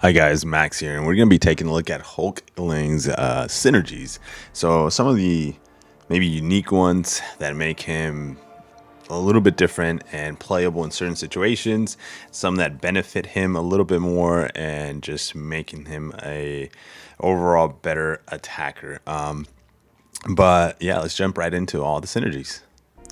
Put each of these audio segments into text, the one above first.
Hi guys, Max here, and we're going to be taking a look at HULKLING's synergies. So some of the maybe unique ones that make him a little bit different and playable in certain situations, some that benefit him a little bit more and just making him a overall better attacker. But yeah, let's jump right into all the synergies.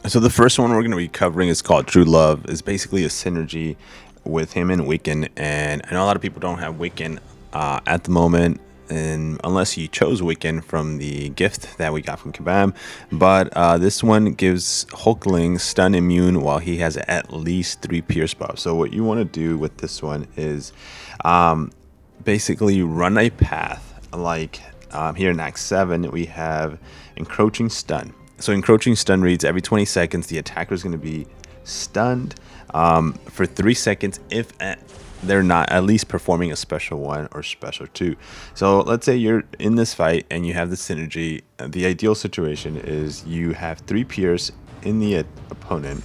So the first one we're going to be covering is called True Love. Is basically a synergy with him and Wiccan, and I know a lot of people don't have Wiccan at the moment, and unless you chose Wiccan from the gift that we got from Kabam. But this one gives Hulkling stun immune while he has at least 3 pierce buffs. So what you want to do with this one is basically run a path like here in Act 7 we have encroaching stun. So encroaching stun reads every 20 seconds the attacker is going to be stunned for 3 seconds if they're not at least performing a special 1 or special 2. So let's say you're in this fight and you have the synergy. The ideal situation is you have 3 pierce in the opponent.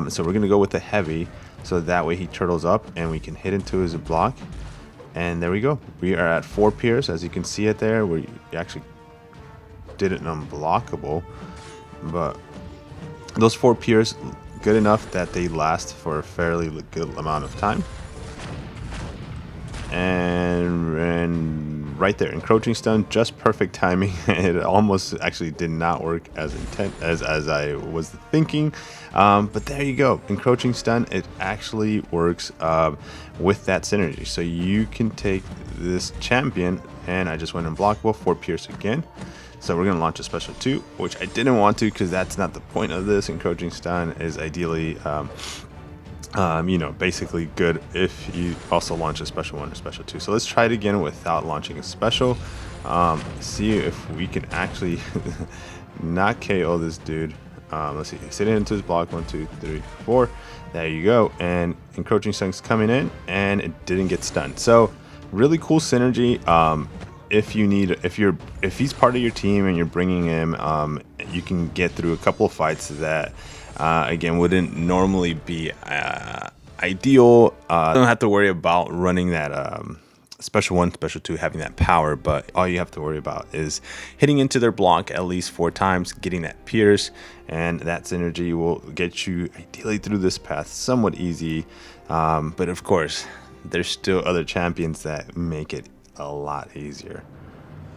So we're going to go with the heavy so that way he turtles up and we can hit into his block. And there we go. We are at 4 pierce, as you can see it there. We actually did it unblockable, but those 4 pierce good enough that they last for a fairly good amount of time. And right there, encroaching stun, just perfect timing. It almost actually did not work as I was thinking, but there you go. Encroaching stun, it actually works with that synergy. So you can take this champion, and I just went unblockable, 4 pierce again. So we're going to launch a special 2, which I didn't want to because that's not the point of this. Encroaching stun is ideally basically good if you also launch a special 1 or special 2. So let's try it again without launching a special. See if we can actually not KO this dude. Let's see, sit into his block, 1 2 3 4. There you go. And encroaching stun's coming in and it didn't get stunned. So really cool synergy. If he's part of your team and you're bringing him, you can get through a couple of fights that again wouldn't normally be ideal. Don't have to worry about running that special 1 special 2 having that power, but all you have to worry about is hitting into their block at least 4 times, getting that pierce, and that synergy will get you ideally through this path somewhat easy. But of course there's still other champions that make it a lot easier.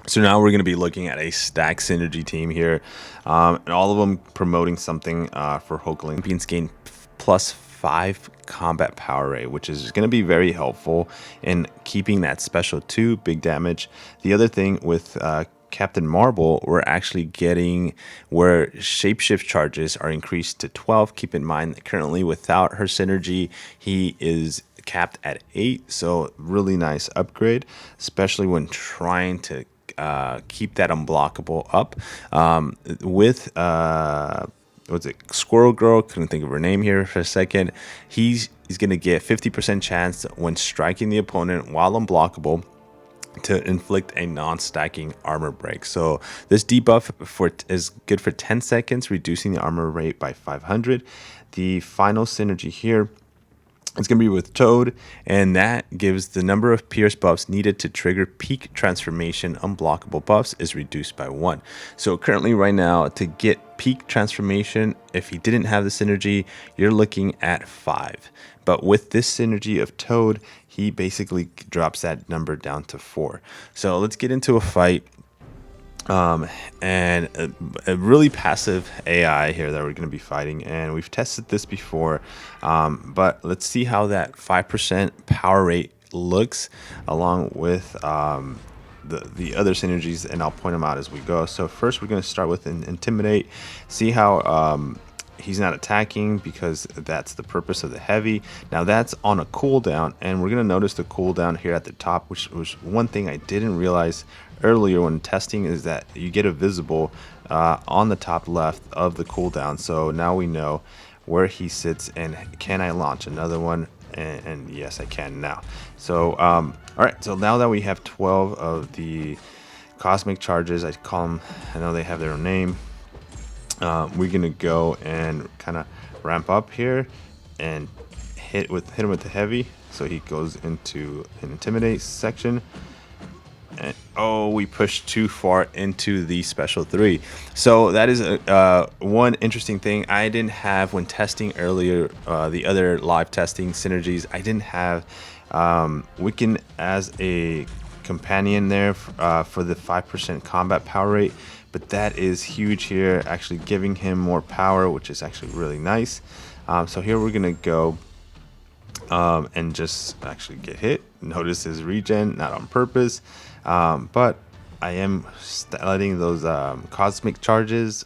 So now we're going to be looking at a stack synergy team here, and all of them promoting something for Hulkling. Champions gain +5 combat power rate, which is going to be very helpful in keeping that special 2 big damage. The other thing with Captain Marvel, we're actually getting where shapeshift charges are increased to 12. Keep in mind that currently without her synergy, he is capped at 8. So really nice upgrade, especially when trying to keep that unblockable up. With what's it, Squirrel Girl, couldn't think of her name here for a second. He's gonna get 50% chance when striking the opponent while unblockable to inflict a non-stacking armor break. So this debuff is good for 10 seconds, reducing the armor rate by 500. The final synergy here, it's going to be with Toad, and that gives the number of pierce buffs needed to trigger peak transformation unblockable buffs is reduced by 1. So currently right now, to get peak transformation, if he didn't have the synergy, you're looking at 5. But with this synergy of Toad, he basically drops that number down to 4. So let's get into a fight. And a really passive AI here that we're going to be fighting, and we've tested this before, but let's see how that 5% power rate looks along with the other synergies, and I'll point them out as we go. So first we're going to start with an intimidate, see how he's not attacking because that's the purpose of the heavy. Now that's on a cooldown, and we're going to notice the cooldown here at the top, which was one thing I didn't realize earlier when testing, is that you get a visible on the top left of the cooldown. So now we know where he sits, and can I launch another one? And yes, I can now. So all right, so now that we have 12 of the cosmic charges, I call them, I know they have their own name, we're gonna go and kind of ramp up here and hit him with the heavy. So he goes into an intimidate section. And, oh, we pushed too far into the special 3. So that is one interesting thing I didn't have when testing earlier, the other live testing synergies. I didn't have Wiccan as a companion there for the 5% combat power rate, but that is huge here, actually giving him more power, which is actually really nice. So here we're gonna go and just actually get hit. Notice his regen, not on purpose, but I am letting those cosmic charges,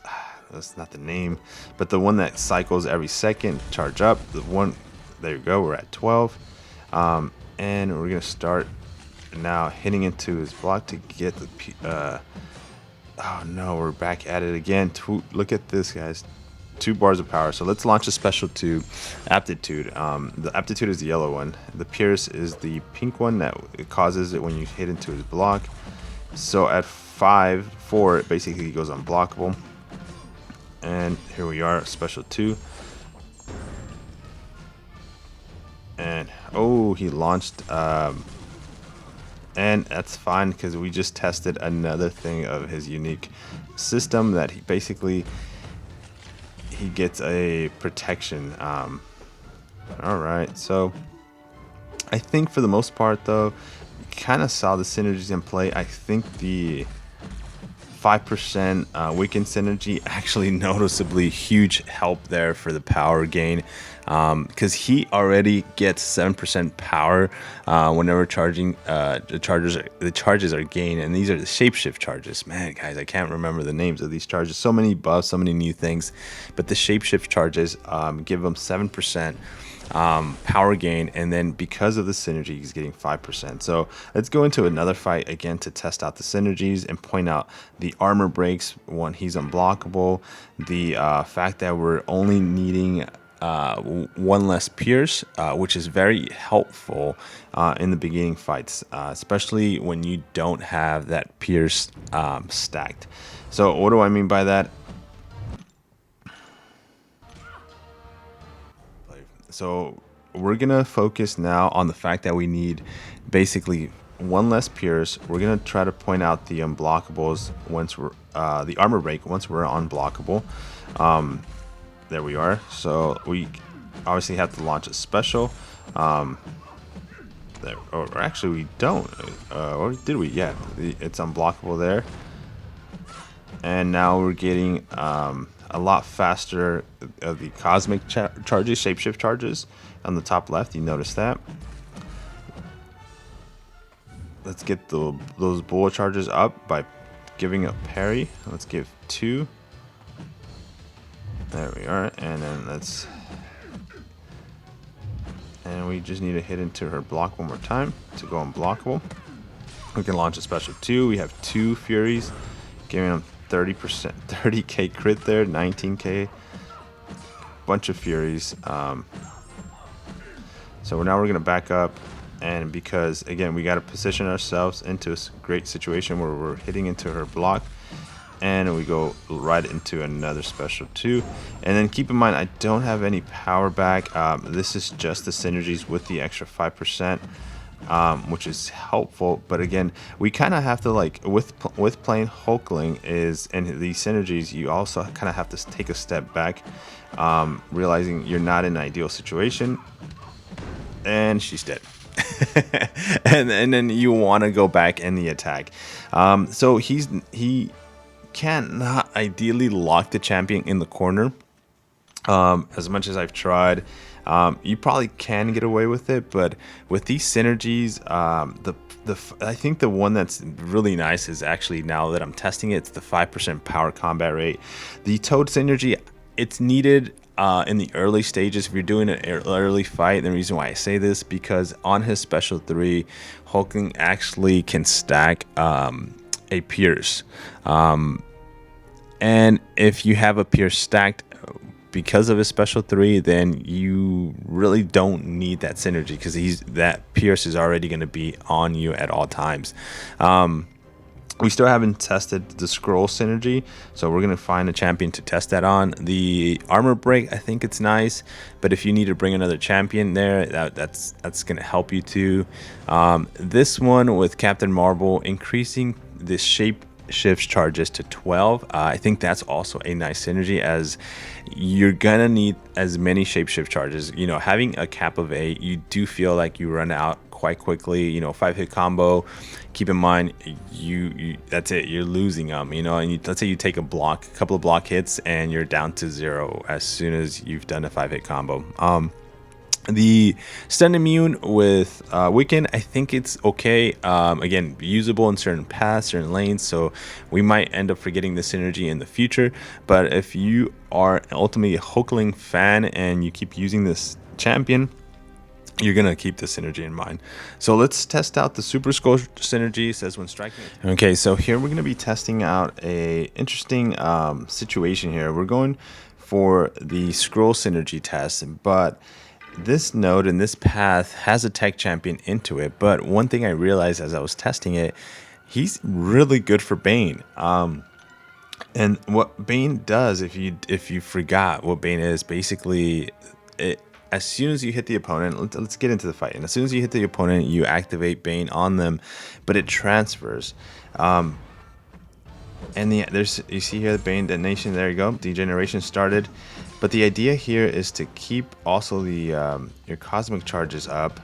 that's not the name, but the one that cycles every second, charge up. The one, there you go, we're at 12. And we're gonna start now hitting into his block to get the oh no, we're back at it again. Look at this, guys, 2 bars of power. So let's launch a special 2 aptitude. The aptitude is the yellow one, the pierce is the pink one that it causes it when you hit into his block. So at 4 it basically goes unblockable, and here we are, special 2. And oh, he launched and that's fine because we just tested another thing of his unique system that he basically gets a protection. All right, so I think for the most part though, you kind of saw the synergies in play. I think the 5% weekend synergy actually noticeably huge help there for the power gain, because he already gets 7% power whenever charging. The charges are gained, and these are the shapeshift charges. Man, guys, I can't remember the names of these charges. So many buffs, so many new things, but the shapeshift charges give him 7% power gain, and then because of the synergy he's getting 5%. So let's go into another fight again to test out the synergies and point out the armor breaks when he's unblockable, the fact that we're only needing 1 less pierce, which is very helpful in the beginning fights, especially when you don't have that pierce stacked. So what do I mean by that? So we're gonna focus now on the fact that we need basically 1 less pierce. We're gonna try to point out the unblockables once we're the armor break once we're unblockable. There we are. So we obviously have to launch a special. There, or actually we don't. Or did we? Yeah, it's unblockable there. And now we're getting a lot faster of the cosmic charges, shapeshift charges on the top left. You notice that. Let's get those bullet charges up by giving a parry. Let's give 2. There we are, and then and we just need to hit into her block one more time to go unblockable. We can launch a special 2. We have 2 furies, giving them 30%, 30k crit there, 19k, bunch of furies. So now we're gonna back up, and because again we got to position ourselves into a great situation where we're hitting into her block, and we go right into another special 2. And then keep in mind, I don't have any power back. This is just the synergies with the extra 5%. Which is helpful, but again, we kind of have to, like with playing Hulkling and these synergies, you also kind of have to take a step back, realizing you're not in an ideal situation, and she's dead. and then you want to go back in the attack. So he cannot ideally lock the champion in the corner. As much as I've tried, you probably can get away with it, but with these synergies, I think the one that's really nice is actually, now that I'm testing it, it's the 5% power combat rate. The Toad synergy, it's needed in the early stages if you're doing an early fight. And the reason why I say this, because on his special 3, Hulkling actually can stack a pierce, and if you have a pierce stacked because of his special 3, then you really don't need that synergy, because that pierce is already going to be on you at all times. We still haven't tested the scroll synergy, so we're gonna find a champion to test that on. The armor break, I think it's nice, but if you need to bring another champion there, that's gonna help you too. This one with Captain Marvel, increasing the shape shifts charges to 12. I think that's also a nice synergy, as you're gonna need as many shapeshift charges. You know, having a cap of 8, you do feel like you run out quite quickly. You know, 5-hit combo, keep in mind you that's it, you're losing them, you know. And let's say you take a couple of block hits and you're down to 0 as soon as you've done a 5-hit combo. The stun immune with Wiccan, I think it's okay. Again, usable in certain paths, certain lanes, so we might end up forgetting the synergy in the future. But if you are ultimately a Hulkling fan and you keep using this champion, you're gonna keep the synergy in mind. So let's test out the Super Scroll synergy. It says when striking. Okay, so here we're gonna be testing out a interesting situation here. We're going for the scroll synergy test, but this node and this path has a tech champion into it. But one thing I realized as I was testing it, he's really good for Bane. And what Bane does, if you forgot what Bane is, basically, as soon as you hit the opponent, let's get into the fight. And as soon as you hit the opponent, you activate Bane on them, but it transfers. And you see here the Bane detonation. There you go. Degeneration started. But the idea here is to keep also the your cosmic charges up,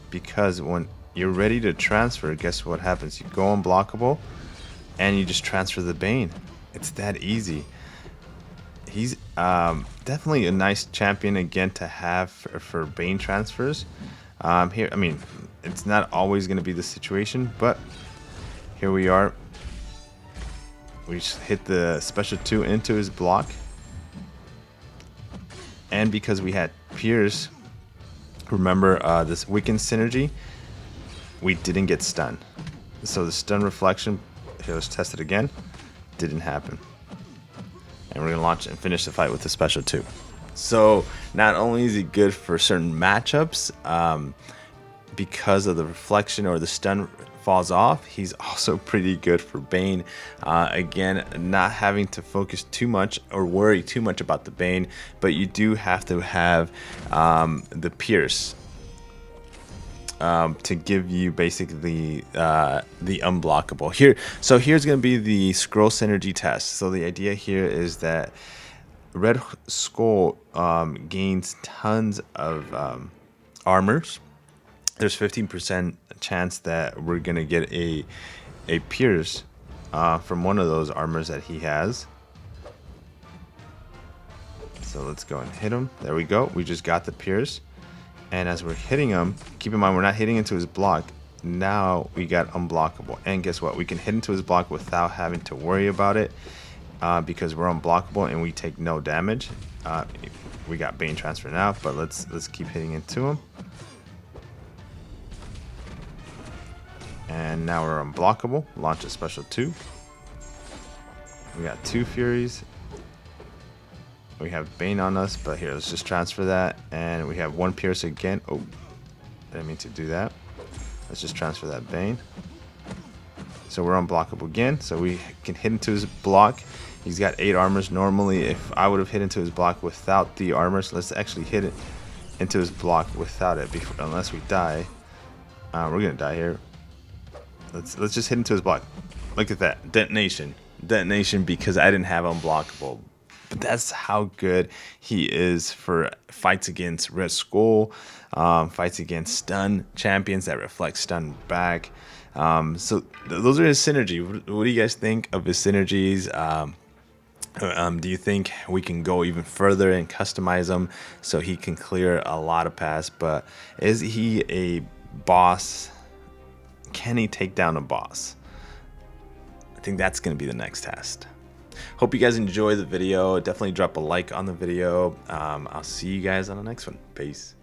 because when you're ready to transfer, guess what happens? You go unblockable, and you just transfer the Bane. It's that easy. He's definitely a nice champion again to have for Bane transfers. Here, I mean, it's not always going to be the situation, but here we are. We just hit the special 2 into his block. And because we had Pierce, remember this Wiccan synergy, we didn't get stunned. So the stun reflection, here, let's test it again, didn't happen. And we're going to launch and finish the fight with the special 2. So not only is he good for certain matchups, because of the reflection or the stun falls off, he's also pretty good for Bane. Again, not having to focus too much or worry too much about the Bane, but you do have to have the Pierce to give you basically the unblockable here. So here's going to be the scroll synergy test. So the idea here is that Red Skull gains tons of armors. There's 15% chance that we're gonna get a Pierce from one of those armors that he has. So let's go and hit him. There we go. We just got the Pierce. And as we're hitting him, keep in mind we're not hitting into his block. Now we got unblockable. And guess what? We can hit into his block without having to worry about it, because we're unblockable and we take no damage. We got Bane transfer now, but let's keep hitting into him. And now we're unblockable. Launch a special 2. We got 2 Furies. We have Bane on us, but here, let's just transfer that. And we have 1 Pierce again. Oh, I didn't mean to do that. Let's just transfer that Bane. So we're unblockable again. So we can hit into his block. He's got 8 armors. Normally, if I would have hit into his block without the armors, let's actually hit it into his block without it, unless we die. We're gonna die here. Let's just hit into his block. Look at that. Detonation, because I didn't have unblockable. But that's how good he is for fights against Red Skull, fights against stun champions that reflect stun back. So those are his synergy. What do you guys think of his synergies? Do you think we can go even further and customize him so he can clear a lot of paths? But is he a boss? Can he take down a boss? I think that's going to be the next test. Hope you guys enjoy the video. Definitely drop a like on the video. I'll see you guys on the next one. Peace.